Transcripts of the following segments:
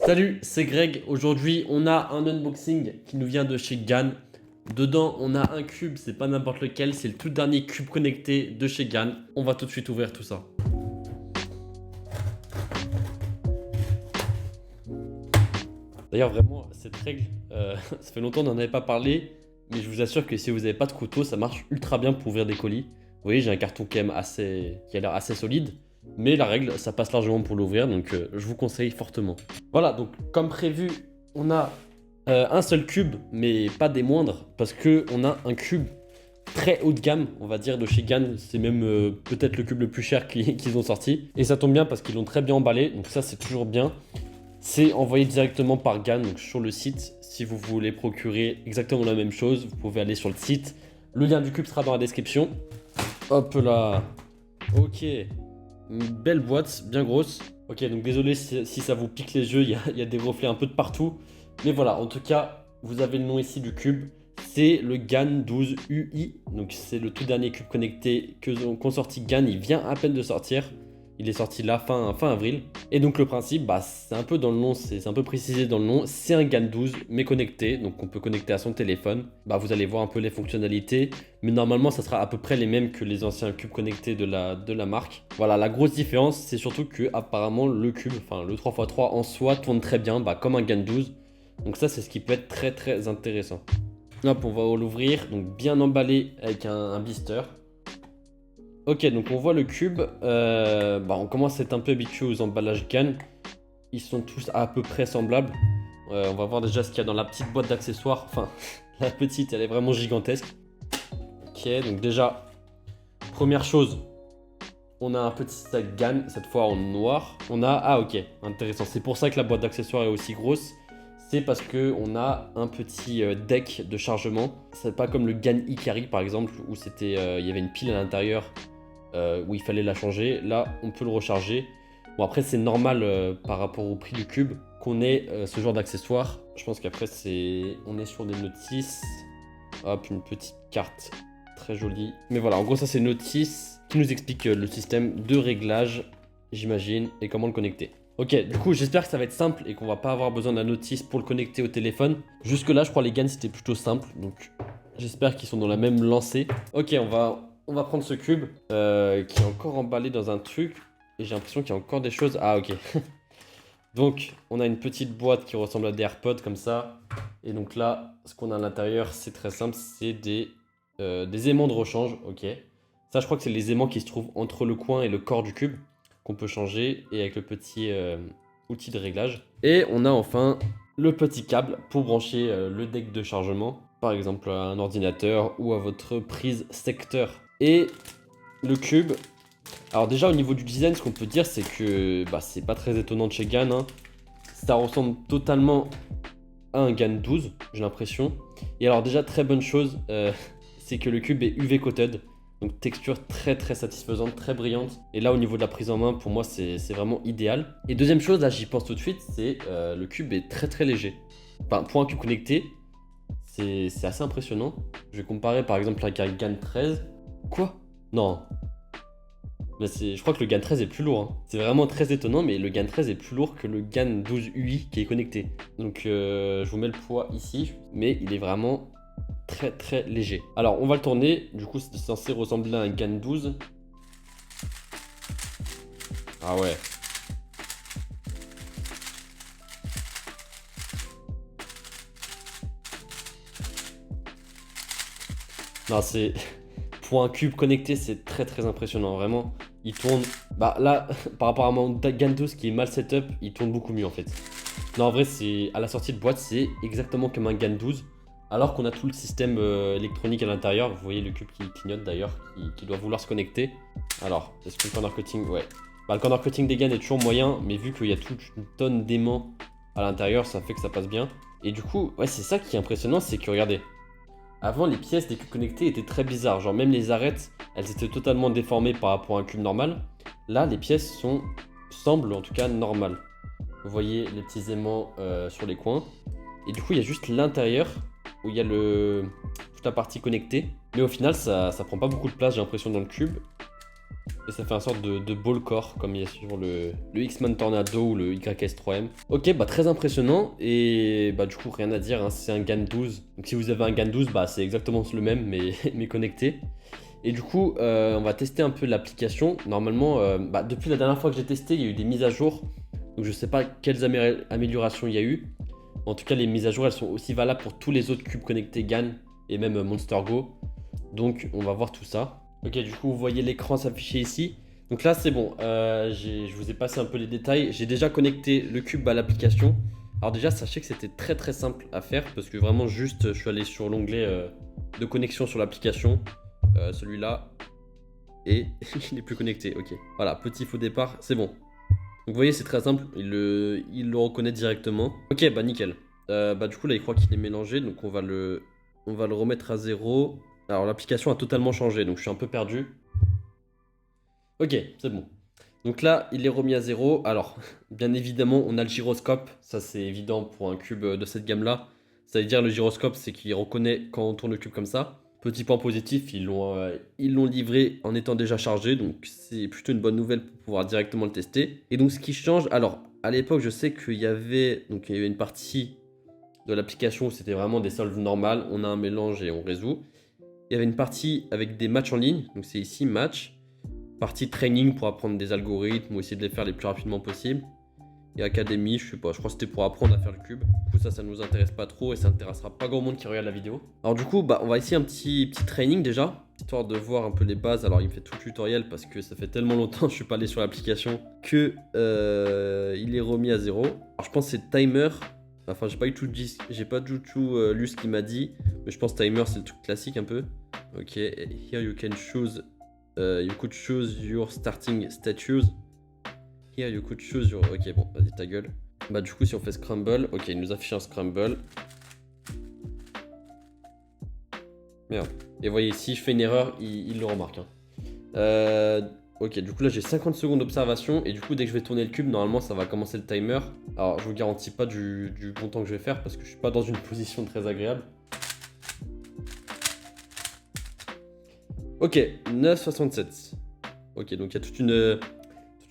Salut, c'est Greg. Aujourd'hui, on a un unboxing qui nous vient de chez GAN. Dedans, on a un cube, c'est pas n'importe lequel, c'est le tout dernier cube connecté de chez GAN. On va tout de suite ouvrir tout ça. D'ailleurs, vraiment, cette règle, ça fait longtemps qu'on n'en avait pas parlé, mais je vous assure que si vous n'avez pas de couteau, ça marche ultra bien pour ouvrir des colis. Vous voyez, j'ai un carton qui a l'air assez solide. Mais la règle, ça passe largement pour l'ouvrir, donc je vous conseille fortement. Voilà, donc comme prévu, on a un seul cube, mais pas des moindres, parce qu'on a un cube très haut de gamme, on va dire, de chez GAN. C'est même peut-être le cube le plus cher qu'ils ont sorti. Et ça tombe bien parce qu'ils l'ont très bien emballé, donc ça c'est toujours bien. C'est envoyé directement par GAN, donc sur le site. Si vous voulez procurer exactement la même chose, vous pouvez aller sur le site. Le lien du cube sera dans la description. Hop là. Ok. Une belle boîte, bien grosse. Ok, donc désolé si ça vous pique les yeux, il y a des reflets un peu de partout. Mais voilà, en tout cas, vous avez le nom ici du cube. C'est le GAN 12 UI. Donc c'est le tout dernier cube connecté qu'ont sorti GAN. Il vient à peine de sortir. Il est sorti là fin avril. Et donc le principe, c'est un peu dans le nom, c'est un peu précisé dans le nom. C'est un GAN 12 mais connecté, donc on peut connecter à son téléphone. Vous allez voir un peu les fonctionnalités, mais normalement ça sera à peu près les mêmes que les anciens cubes connectés de la marque. Voilà, la grosse différence, c'est surtout que apparemment le cube, enfin le 3x3 en soi tourne très bien, comme un GAN 12. Donc ça c'est ce qui peut être très très intéressant. Hop, on va l'ouvrir, donc bien emballé avec un blister. Ok, donc on voit le cube, on commence à être un peu habitué aux emballages GAN. Ils sont tous à peu près semblables. On va voir déjà ce qu'il y a dans la petite boîte d'accessoires. Enfin, la petite, elle est vraiment gigantesque. Ok, donc déjà, première chose, on a un petit sac GAN, cette fois en noir. Ah ok, intéressant. C'est pour ça que la boîte d'accessoires est aussi grosse. C'est parce qu'on a un petit deck de chargement. C'est pas comme le GAN Ikari par exemple, où il y avait une pile à l'intérieur. Où il fallait la changer. Là, on peut le recharger. Bon, après, c'est normal par rapport au prix du cube qu'on ait ce genre d'accessoires. Je pense qu'après, on est sur des notices. Hop, une petite carte très jolie. Mais voilà, en gros, ça, c'est une notice qui nous explique le système de réglage, j'imagine, et comment le connecter. Ok, du coup, j'espère que ça va être simple et qu'on va pas avoir besoin de la notice pour le connecter au téléphone. Jusque-là, je crois les GAN, c'était plutôt simple. Donc, j'espère qu'ils sont dans la même lancée. Ok, on va prendre ce cube qui est encore emballé dans un truc. Et j'ai l'impression qu'il y a encore des choses. Ah, ok. Donc, on a une petite boîte qui ressemble à des AirPods comme ça. Et donc là, ce qu'on a à l'intérieur, c'est très simple. C'est des aimants de rechange. Ok. Ça, je crois que c'est les aimants qui se trouvent entre le coin et le corps du cube qu'on peut changer. Et avec le petit outil de réglage. Et on a enfin le petit câble pour brancher le deck de chargement. Par exemple, à un ordinateur ou à votre prise secteur. Et le cube, alors déjà au niveau du design, ce qu'on peut dire c'est que c'est pas très étonnant de chez GAN, hein. Ça ressemble totalement à un GAN 12, j'ai l'impression. Et alors déjà très bonne chose, c'est que le cube est UV coated, donc texture très très satisfaisante, très brillante. Et là au niveau de la prise en main, pour moi c'est vraiment idéal. Et deuxième chose, là j'y pense tout de suite, c'est le cube est très très léger. Enfin, pour un cube connecté, c'est assez impressionnant. Je vais comparer par exemple avec un GAN 13. Quoi? Non. Je crois que le GAN 13 est plus lourd, hein. C'est vraiment très étonnant, mais le GAN 13 est plus lourd que le GAN 12 UI qui est connecté. Donc je vous mets le poids ici, mais il est vraiment très très léger. Alors on va le tourner, du coup c'est censé ressembler à un GAN 12. Ah ouais. Non, c'est... Pour un cube connecté, c'est très très impressionnant, vraiment. Il tourne... Là, par rapport à mon GAN 12 qui est mal setup, il tourne beaucoup mieux en fait. Non, en vrai, à la sortie de boîte, c'est exactement comme un GAN 12. Alors qu'on a tout le système électronique à l'intérieur. Vous voyez le cube qui clignote d'ailleurs, qui doit vouloir se connecter. Alors, est-ce que le corner cutting... Ouais. Le corner cutting des GAN est toujours moyen, mais vu qu'il y a toute une tonne d'aimants à l'intérieur, ça fait que ça passe bien. Et du coup, ouais, c'est ça qui est impressionnant, c'est que regardez... Avant, les pièces des cubes connectés étaient très bizarres. Genre, même les arêtes, elles étaient totalement déformées par rapport à un cube normal. Là, les pièces semblent en tout cas normales. Vous voyez les petits aimants sur les coins. Et du coup, il y a juste l'intérieur où il y a toute la partie connectée. Mais au final, ça prend pas beaucoup de place, j'ai l'impression, dans le cube. Et ça fait un sorte de ball core, comme il y a sur le X-Man Tornado ou le YS3M. Ok, bah très impressionnant. Et bah du coup, rien à dire, hein, c'est un GAN 12. Donc si vous avez un GAN 12, bah c'est exactement le même, mais, mais connecté. Et du coup, on va tester un peu l'application. Normalement, bah, depuis la dernière fois que j'ai testé, il y a eu des mises à jour. Donc je sais pas quelles améliorations il y a eu. En tout cas, les mises à jour, elles sont aussi valables pour tous les autres cubes connectés GAN et même Monster Go. Donc on va voir tout ça. Ok, du coup, vous voyez l'écran s'afficher ici. Donc là, c'est bon. Je vous ai passé un peu les détails. J'ai déjà connecté le cube à l'application. Alors déjà, sachez que c'était très très simple à faire parce que vraiment juste, je suis allé sur l'onglet de connexion sur l'application. Celui-là. Et il n'est plus connecté. Ok. Voilà, petit faux départ, c'est bon. Donc vous voyez, c'est très simple, il le reconnaît directement. Ok, bah nickel. Bah du coup là, il croit qu'il est mélangé, donc on va le remettre à 0. Alors l'application a totalement changé, donc je suis un peu perdu. Ok, c'est bon. Donc là, il est remis à 0. Alors, bien évidemment, on a le gyroscope. Ça, c'est évident pour un cube de cette gamme-là. Ça veut dire le gyroscope, c'est qu'il reconnaît quand on tourne le cube comme ça. Petit point positif, ils l'ont livré en étant déjà chargé, donc c'est plutôt une bonne nouvelle pour pouvoir directement le tester. Et donc ce qui change, alors à l'époque je sais qu'il y avait une partie de l'application où c'était vraiment des solves normales, on a un mélange et on résout. Il y avait une partie avec des matchs en ligne, donc c'est ici match, partie training pour apprendre des algorithmes ou essayer de les faire les plus rapidement possible. Et académie, je sais pas, je crois que c'était pour apprendre à faire le cube. Du coup ça nous intéresse pas trop et ça intéressera pas grand monde qui regarde la vidéo. Alors du coup, bah on va essayer un petit training déjà, histoire de voir un peu les bases. Alors il me fait tout le tutoriel parce que ça fait tellement longtemps que je suis pas allé sur l'application que il est remis à 0. Alors je pense que c'est timer. Enfin j'ai pas du tout lu ce qu'il m'a dit, mais je pense timer c'est le truc classique un peu. Ok, here you can choose, you could choose your starting status. Here you could choose your... Ok, bon, vas-y, ta gueule. Bah du coup, si on fait scramble, ok, il nous affiche un scramble. Merde. Et vous voyez, si je fais une erreur, il le remarque. Hein. Ok, du coup là j'ai 50 secondes d'observation et du coup dès que je vais tourner le cube, normalement ça va commencer le timer. Alors je vous garantis pas du bon temps que je vais faire parce que je suis pas dans une position très agréable. Ok, 9,67. Ok, donc il y a toute une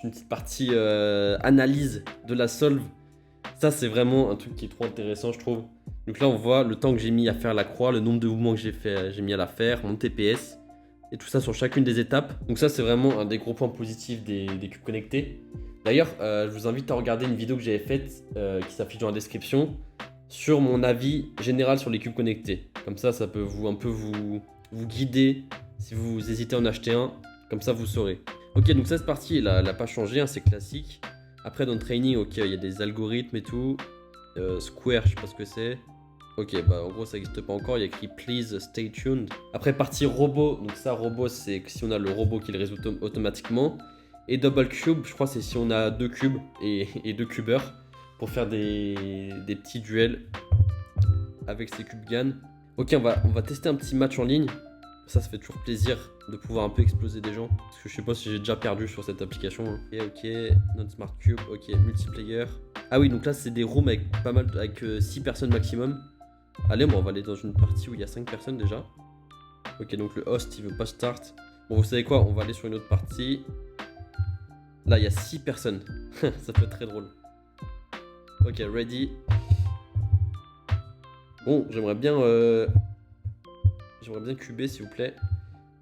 petite partie analyse de la solve. Ça c'est vraiment un truc qui est trop intéressant je trouve. Donc là on voit le temps que j'ai mis à faire la croix, le nombre de mouvements que j'ai mis à la faire, mon TPS et tout ça sur chacune des étapes. Donc ça c'est vraiment un des gros points positifs des cubes connectés. D'ailleurs je vous invite à regarder une vidéo que j'avais faite qui s'affiche dans la description sur mon avis général sur les cubes connectés. Comme ça peut vous guider si vous hésitez à en acheter un. Comme ça vous saurez. Ok, donc cette partie, elle n'a pas changé, hein, c'est classique. Après, dans le training, ok, il y a des algorithmes et tout. Square, je sais pas ce que c'est. Ok, bah en gros, ça n'existe pas encore. Il y a écrit Please stay tuned. Après, partie robot. Donc, ça, robot, c'est si on a le robot qui le résout automatiquement. Et double cube, je crois, c'est si on a deux cubes et deux cubeurs pour faire des petits duels avec ces cubes GAN. Ok, on va tester un petit match en ligne. Ça fait toujours plaisir de pouvoir un peu exploser des gens. Parce que je sais pas si j'ai déjà perdu sur cette application. Hein. Ok, non-smart cube, ok, multiplayer. Ah oui, donc là c'est des rooms avec pas mal, avec 6 personnes maximum. Allez, bon, on va aller dans une partie où il y a 5 personnes déjà. Ok, donc le host il veut pas start. Bon, vous savez quoi, on va aller sur une autre partie. Là il y a 6 personnes. Ça peut être très drôle. Ok, ready. Bon, j'aimerais bien cuber s'il vous plaît.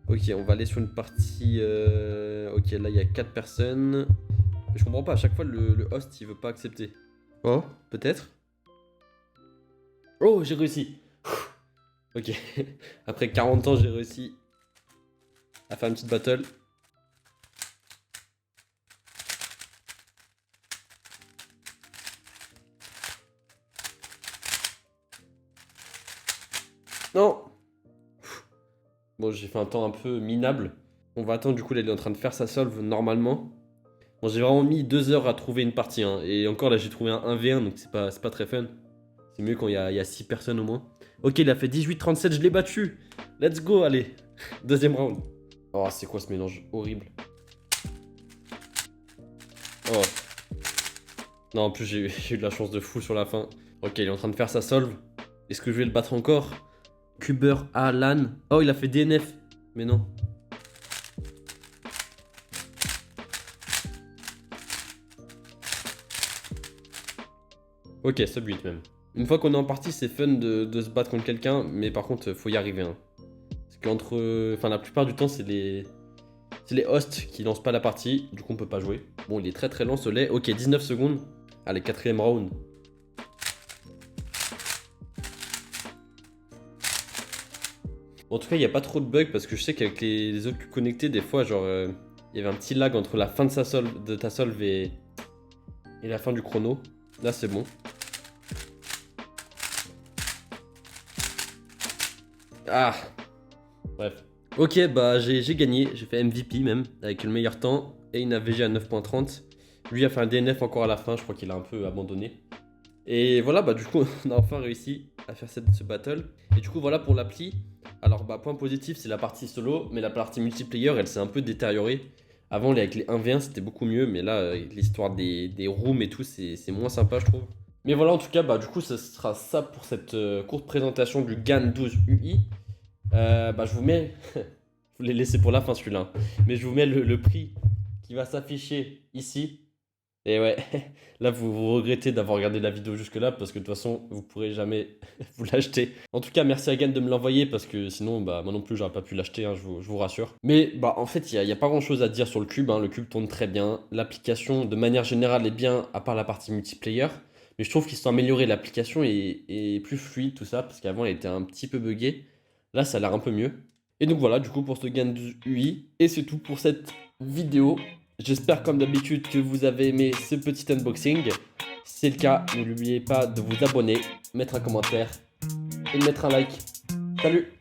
Ok, on va aller sur une partie... Ok, là il y a 4 personnes. Mais je comprends pas, à chaque fois le host il veut pas accepter. Oh, peut-être. Oh, j'ai réussi. Ok, après 40 ans j'ai réussi à faire une petite battle. Non. Bon, j'ai fait un temps un peu minable. On va attendre, du coup, là, il est en train de faire sa solve normalement. Bon, j'ai vraiment mis 2 heures à trouver une partie. Hein. Et encore, là, j'ai trouvé un 1v1, donc c'est pas très fun. C'est mieux quand il y a 6 personnes au moins. Ok, il a fait 18-37, je l'ai battu. Let's go, allez. Deuxième round. Oh, c'est quoi ce mélange horrible. Oh. Non, en plus, j'ai eu de la chance de fou sur la fin. Ok, il est en train de faire sa solve. Est-ce que je vais le battre encore? Cuber Alan. Oh, il a fait DNF. Mais non. Ok, sub 8 même. Une fois qu'on est en partie, c'est fun de se battre contre quelqu'un, mais par contre, faut y arriver. Hein. Parce qu'entre. Enfin, la plupart du temps, c'est les hosts qui lancent pas la partie, du coup, on peut pas jouer. Bon, il est très très lent ce lait. Ok, 19 secondes. Allez, quatrième round. En tout cas, il n'y a pas trop de bugs parce que je sais qu'avec les autres connectés, des fois, genre, il y avait un petit lag entre la fin de ta solve et la fin du chrono. Là, c'est bon. Ah, bref. Ok, bah j'ai gagné, j'ai fait MVP même, avec le meilleur temps, et une AVG à 9.30. Lui a fait un DNF encore à la fin, je crois qu'il a un peu abandonné. Et voilà, bah du coup, on a enfin réussi à faire ce battle. Et du coup, voilà pour l'appli. Alors, bah, point positif, c'est la partie solo, mais la partie multiplayer, elle s'est un peu détériorée. Avant, avec les 1v1, c'était beaucoup mieux, mais là, l'histoire des rooms et tout, c'est moins sympa, je trouve. Mais voilà, en tout cas, bah du coup, ce sera ça pour cette courte présentation du GAN 12 UI. Bah, je vous mets, je vous l'ai laissé pour la fin celui-là, hein. Mais je vous mets le prix qui va s'afficher ici. Et ouais, là vous regrettez d'avoir regardé la vidéo jusque-là parce que de toute façon vous pourrez jamais vous l'acheter. En tout cas, merci à Gan de me l'envoyer parce que sinon, bah moi non plus j'aurais pas pu l'acheter, hein, je vous rassure. Mais bah en fait, il y a pas grand-chose à dire sur le cube, hein. Le cube tourne très bien. L'application de manière générale est bien, à part la partie multiplayer. Mais je trouve qu'ils sont améliorés. L'application est plus fluide, tout ça, parce qu'avant elle était un petit peu buggée. Là, ça a l'air un peu mieux. Et donc voilà, du coup pour ce Gan UI. Et c'est tout pour cette vidéo. J'espère comme d'habitude que vous avez aimé ce petit unboxing. Si c'est le cas, n'oubliez pas de vous abonner, mettre un commentaire et de mettre un like. Salut!